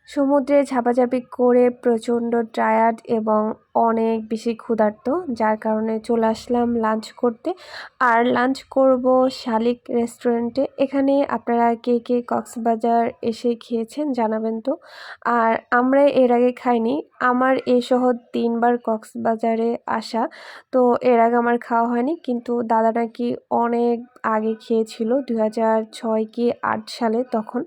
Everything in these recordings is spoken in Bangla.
সমুদ্রে ঝাপাঝাপি করে প্রচণ্ড টায়ার্ড এবং অনেক বেশি ক্ষুধার্ত, যার কারণে চলে আসলাম লাঞ্চ করতে। আর লাঞ্চ করব শালিক রেস্টুরেন্টে। এখানে আপনারা কে কে কক্সবাজার এসে খেয়েছেন জানাবেন তো। আর আমরা এর আগে খাইনি। আমার এসহ 3বার কক্সবাজারে আসা, তো এর আগে আমার খাওয়া হয়নি। কিন্তু দাদা নাকি অনেক আগে খেয়েছিল, 2006 কি 8 সালে তখন।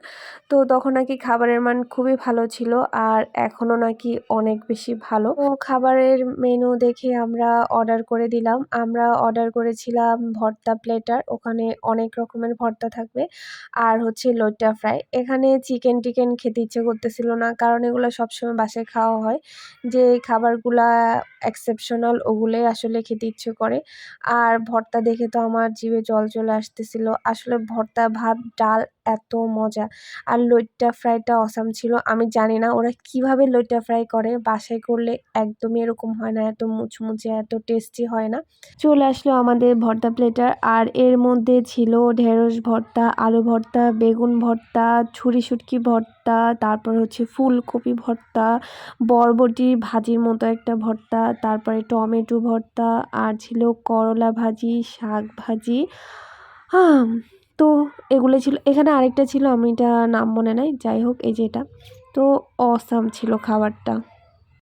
তো তখন নাকি খাবারের মান খুবই ভালো ছিল, আর এখনও নাকি অনেক বেশি ভালো। তো খাবারের মেনু দেখে আমরা অর্ডার করে দিলাম। আমরা অর্ডার করেছিলাম ভর্তা প্লেটার, ওখানে অনেক রকমের ভর্তা থাকবে, আর হচ্ছে লইট্টা ফ্রাই। এখানে চিকেন টিকেন খেতে ইচ্ছে করতেছিল না, কারণ এগুলো সবসময় বাসায় খাওয়া হয়। যে খাবারগুলা এক্সেপশনাল ওগুলোই আসলে খেতে ইচ্ছে করে। আর ভর্তা দেখে তো আমার জিভে জল চলে আসতেছিল। আসলে ভর্তা, ভাত, ডাল এত মজা। আর লইট্টা ফ্রাইটা অসাম ছিল। আমি জানি না ওরা কিভাবে লইট্টা ফ্রাই করে, বাসায় করলে একদমই এরকম হয় না, এত মুচমুচে এত টেস্টি হয় না। চলে আসলো আমাদের ভর্তা প্লেটার, আর এর মধ্যে ছিল ঢেঁড়স ভর্তা, আলু ভর্তা, বেগুন ভর্তা, ছুরি শুটকি ভর্তা, তারপর হচ্ছে ফুলকপি ভর্তা, বরবটি ভাজির মতো একটা ভর্তা, তারপরে টমেটো ভর্তা, আর ছিল করলা ভাজি, শাক ভাজি। হ্যাঁ, তো এগুলো ছিল। এখানে আরেকটা ছিল, আমি এটা নাম মনে নাই, যাই হোক এই যে এটা। তো অসাম ছিল খাবারটা।